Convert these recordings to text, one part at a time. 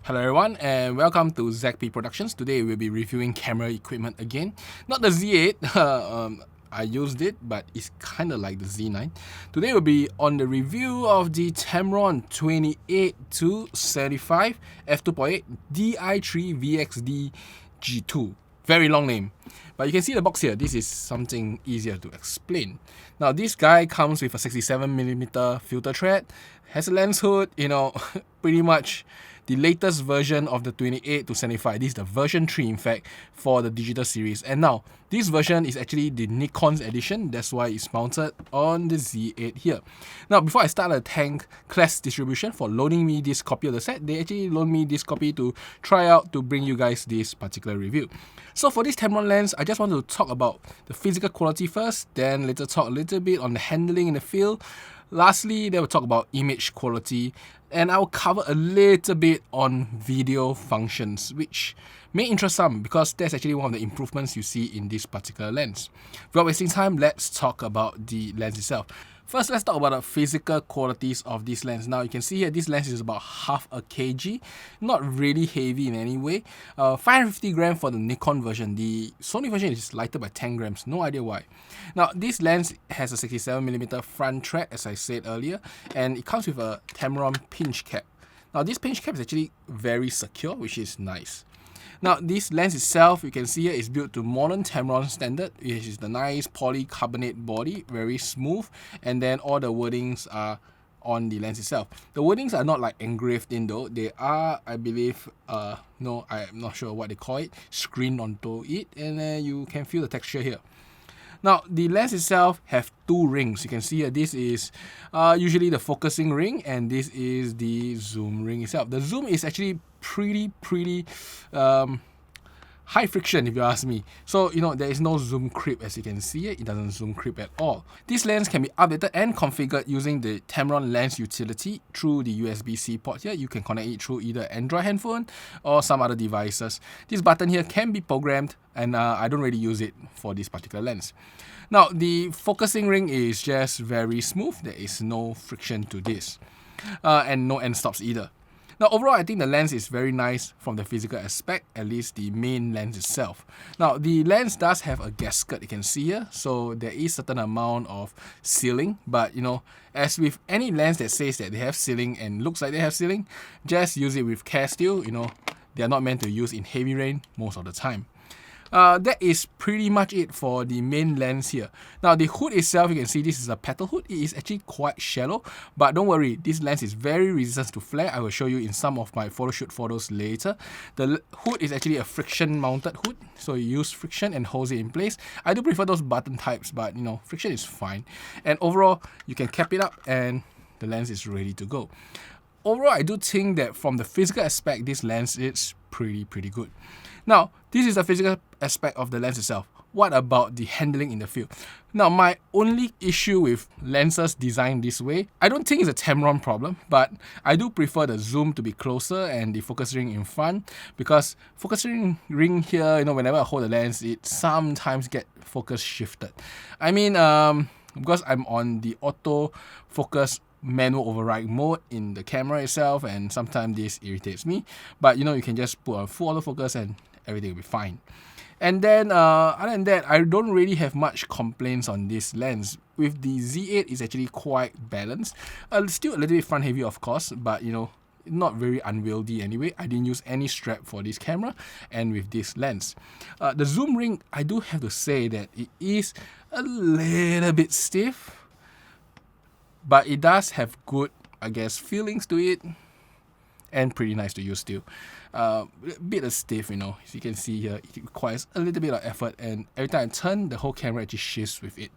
Hello everyone and welcome to ZP Productions. Today we'll be reviewing camera equipment again. Not the Z8, I used it, but it's kind of like the Z9. Today we'll be on the review of the Tamron 28-75 F2.8 Di3 VXD G2. Very long name. But you can see the box here. This is something easier to explain. Now this guy comes with a 67mm filter thread, has a lens hood, pretty much the latest version of the 28-75. This is the version 3 in fact for the digital series. And now this version is actually the Nikon's edition. That's why it's mounted on the Z8 here. Now before I start a thank Class Distribution for loaning me this copy of the set. They actually loaned me this copy to try out to bring you guys this particular review. So for this Tamron lens, I just want to talk about the physical quality first, then later talk a little bit on the handling in the field. Lastly, they will talk about image quality, and I will cover a little bit on video functions, which may interest some because that's actually one of the improvements you see in this particular lens. Without wasting time, let's talk about the lens itself. First, let's talk about the physical qualities of this lens. Now, you can see here, this lens is about half a kg. Not really heavy in any way. 550 grams for the Nikon version. The Sony version is lighter by 10 grams. No idea why. Now, this lens has a 67mm front thread, as I said earlier, and it comes with a Tamron pinch cap. Now, this pinch cap is actually very secure, which is nice. Now, this lens itself, you can see here, is built to modern Tamron standard, which is the nice polycarbonate body, very smooth, and then all the wordings are on the lens itself. The wordings are not like engraved in though, they are, I believe, no, I'm not sure what they call it, screened onto it, and then you can feel the texture here. Now, the lens itself have two rings. You can see here, this is usually the focusing ring, and this is the zoom ring itself. The zoom is actually pretty high friction if you ask me. So, there is no zoom creep as you can see here. It doesn't zoom creep at all. This lens can be updated and configured using the Tamron lens utility through the USB-C port here. You can connect it through either Android handphone or some other devices. This button here can be programmed, and I don't really use it for this particular lens. Now, the focusing ring is just very smooth. There is no friction to this, and no end stops either. Now, overall, I think the lens is very nice from the physical aspect, at least the main lens itself. Now, the lens does have a gasket, you can see here, so there is certain amount of sealing, but as with any lens that says that they have sealing and looks like they have sealing, just use it with care still. They are not meant to use in heavy rain most of the time. That is pretty much it for the main lens here. Now, the hood itself, you can see this is a petal hood. It is actually quite shallow, but don't worry, this lens is very resistant to flare. I will show you in some of my photoshoot photos later. The hood is actually a friction mounted hood, so you use friction and holds it in place. I do prefer those button types, but friction is fine. And overall, you can cap it up and the lens is ready to go. Overall, I do think that from the physical aspect, this lens is pretty good. Now, this is the physical aspect of the lens itself. What about the handling in the field? Now, my only issue with lenses designed this way, I don't think it's a Tamron problem, but I do prefer the zoom to be closer and the focus ring in front, because focusing ring here, whenever I hold the lens, it sometimes get focus shifted. I mean, because I'm on the autofocus manual override mode in the camera itself, and sometimes this irritates me, but you can just put on full autofocus and everything will be fine. And then other than that, I don't really have much complaints on this lens. With the Z8, it's actually quite balanced, still a little bit front heavy of course, but not very unwieldy anyway. I didn't use any strap for this camera and with this lens. The zoom ring, I do have to say that it is a little bit stiff, but it does have good, I guess, feelings to it, and pretty nice to use still. A bit of stiff, as you can see here, it requires a little bit of effort, and every time I turn, the whole camera actually shifts with it.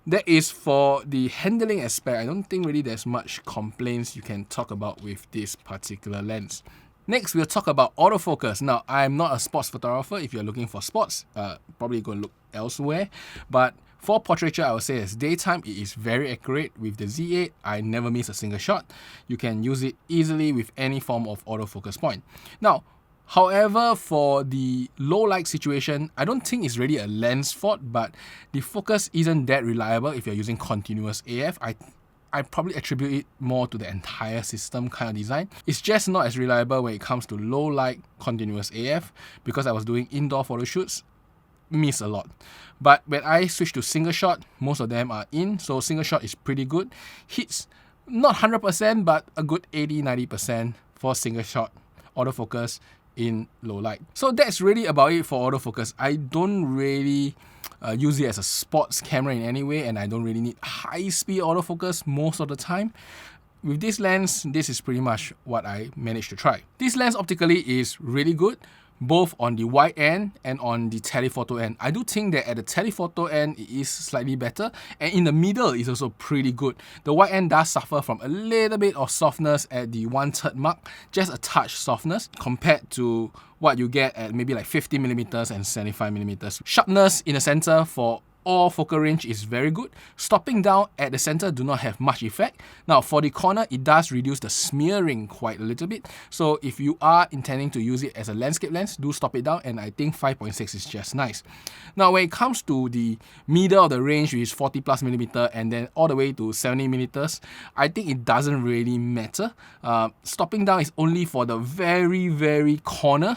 That is for the handling aspect. I don't think really there's much complaints you can talk about with this particular lens. Next, we'll talk about autofocus. Now, I'm not a sports photographer. If you're looking for sports, probably going to look elsewhere. But for portraiture, I would say as daytime, it is very accurate. With the Z8, I never miss a single shot. You can use it easily with any form of autofocus point. Now, however, for the low light situation, I don't think it's really a lens fault, but the focus isn't that reliable if you're using continuous AF. I probably attribute it more to the entire system kind of design. It's just not as reliable when it comes to low light continuous AF, because I was doing indoor photo shoots, miss a lot. But when I switch to single shot, most of them are in, so single shot is pretty good. Hits not 100%, but a good 80-90% for single shot autofocus in low light. So that's really about it for autofocus. I don't really use it as a sports camera in any way, and I don't really need high-speed autofocus most of the time. With this lens, this is pretty much what I managed to try. This lens optically is really good, both on the wide end and on the telephoto end. I do think that at the telephoto end, it is slightly better, and in the middle, it's also pretty good. The wide end does suffer from a little bit of softness at the 1/3 mark, just a touch softness compared to what you get at maybe like 50mm and 75mm. Sharpness in the center for all focal range is very good. Stopping down at the center do not have much effect. Now for the corner, it does reduce the smearing quite a little bit. So if you are intending to use it as a landscape lens, do stop it down, and I think 5.6 is just nice. Now when it comes to the middle of the range, which is 40+mm and then all the way to 70mm, I think it doesn't really matter. Stopping down is only for the very corner,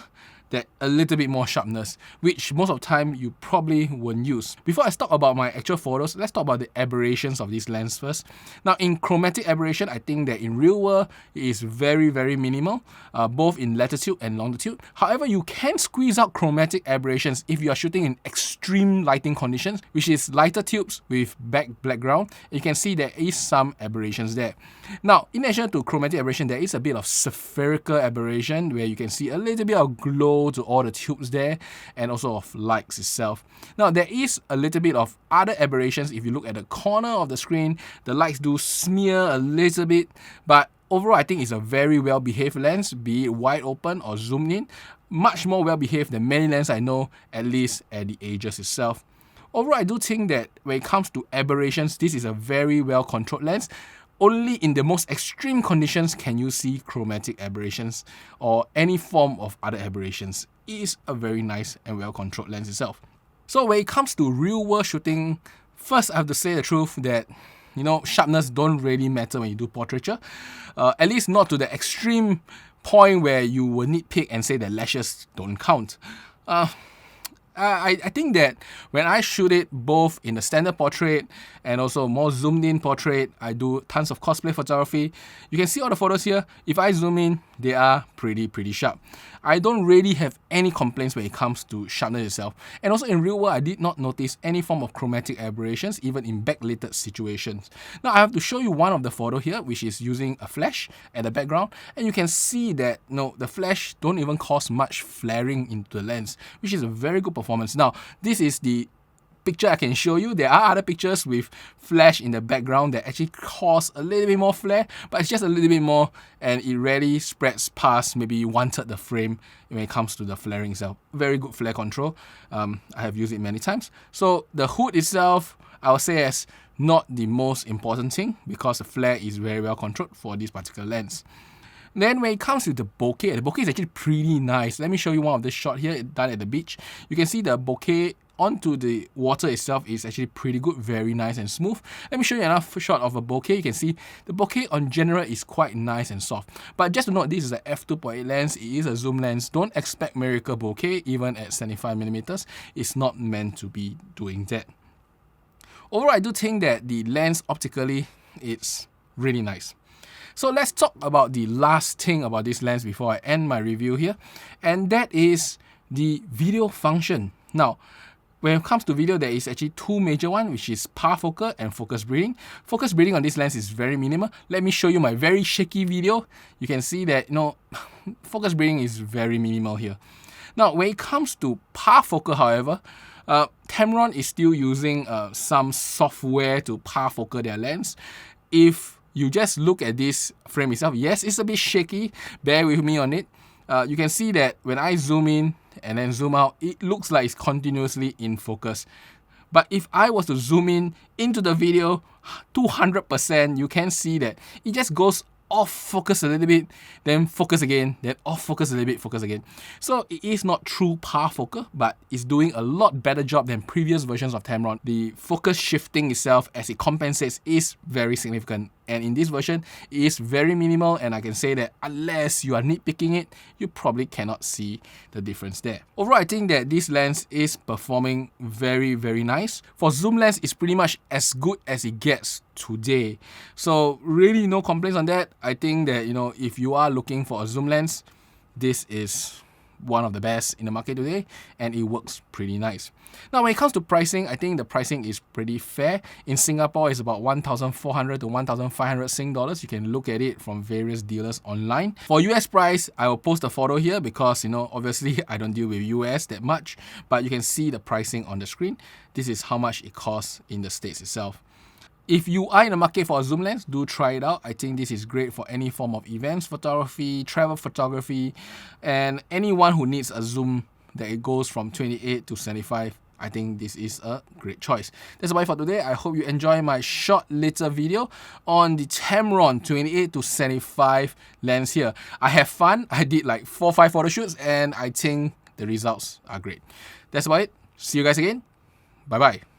that a little bit more sharpness, which most of the time you probably won't use. Before I talk about my actual photos, let's talk about the aberrations of this lens first. Now in chromatic aberration, I think that in real world it is very minimal, both in latitude and longitude. However, you can squeeze out chromatic aberrations if you are shooting in extreme lighting conditions, which is lighter tubes with background. You can see there is some aberrations there. Now in addition to chromatic aberration, there is a bit of spherical aberration where you can see a little bit of glow to all the tubes there, and also of lights itself. Now there is a little bit of other aberrations. If you look at the corner of the screen, the lights do smear a little bit, but overall I think it's a very well behaved lens, be it wide open or zoomed in. Much more well behaved than many lenses I know, at least at the Aegis itself. Overall, I do think that when it comes to aberrations, this is a very well controlled lens. Only in the most extreme conditions can you see chromatic aberrations or any form of other aberrations. It is a very nice and well controlled lens itself. So when it comes to real world shooting, first I have to say the truth that, you know, sharpness don't really matter when you do portraiture. At least not to the extreme point where you will nitpick and say that lashes don't count. I think that when I shoot it both in the standard portrait and also more zoomed in portrait, I do tons of cosplay photography. You can see all the photos here. If I zoom in, they are pretty sharp. I don't really have any complaints when it comes to sharpness itself. And also in real world, I did not notice any form of chromatic aberrations, even in backlit situations. Now I have to show you one of the photo here, which is using a flash at the background. And you can see that the flash don't even cause much flaring into the lens, which is a very good performance. Now, this is the picture I can show you. There are other pictures with flash in the background that actually cause a little bit more flare, but it's just a little bit more, and it rarely spreads past maybe 1/3 the frame when it comes to the flaring itself. Very good flare control. I have used it many times. So the hood itself, I would say, is not the most important thing because the flare is very well controlled for this particular lens. Then when it comes to the bokeh is actually pretty nice. Let me show you one of this shot here done at the beach. You can see the bokeh onto the water itself is actually pretty good, very nice and smooth. Let me show you another shot of a bokeh. You can see the bokeh on general is quite nice and soft. But just to note, this is a f2.8 lens. It is a zoom lens. Don't expect miracle bokeh even at 75mm. It's not meant to be doing that. Overall, I do think that the lens optically it's really nice. So let's talk about the last thing about this lens before I end my review here, and that is the video function. Now, when it comes to video, there is actually two major ones, which is parfocal and focus breathing. Focus breathing on this lens is very minimal. Let me show you my very shaky video. You can see that, focus breathing is very minimal here. Now, when it comes to parfocal, however, Tamron is still using some software to parfocal their lens. If you just look at this frame itself, yes, it's a bit shaky. Bear with me on it. You can see that when I zoom in and then zoom out, it looks like it's continuously in focus. But if I was to zoom in into the video 200%, you can see that it just goes off focus a little bit, then focus again, then off focus a little bit, focus again. So it is not true parfocal, but it's doing a lot better job than previous versions of Tamron. The focus shifting itself as it compensates is very significant. and in this version, it is very minimal, and I can say that unless you are nitpicking it, you probably cannot see the difference there. Overall, I think that this lens is performing very, very nice. For zoom lens, it's pretty much as good as it gets today. So really no complaints on that. I think that, if you are looking for a zoom lens, this is one of the best in the market today, and it works pretty nice. Now, when it comes to pricing, I think the pricing is pretty fair. In Singapore, it's about 1,400 to 1,500 Sing dollars. You can look at it from various dealers online. For US price, I will post a photo here because, obviously I don't deal with US that much, but you can see the pricing on the screen. This is how much it costs in the States itself. If you are in the market for a zoom lens, do try it out. I think this is great for any form of events photography, travel photography, and anyone who needs a zoom that it goes from 28 to 75. I think this is a great choice. That's about it for today. I hope you enjoy my short little video on the Tamron 28 to 75 lens here. I have fun. I did like 4 or 5 photo shoots, and I think the results are great. That's about it. See you guys again. Bye bye.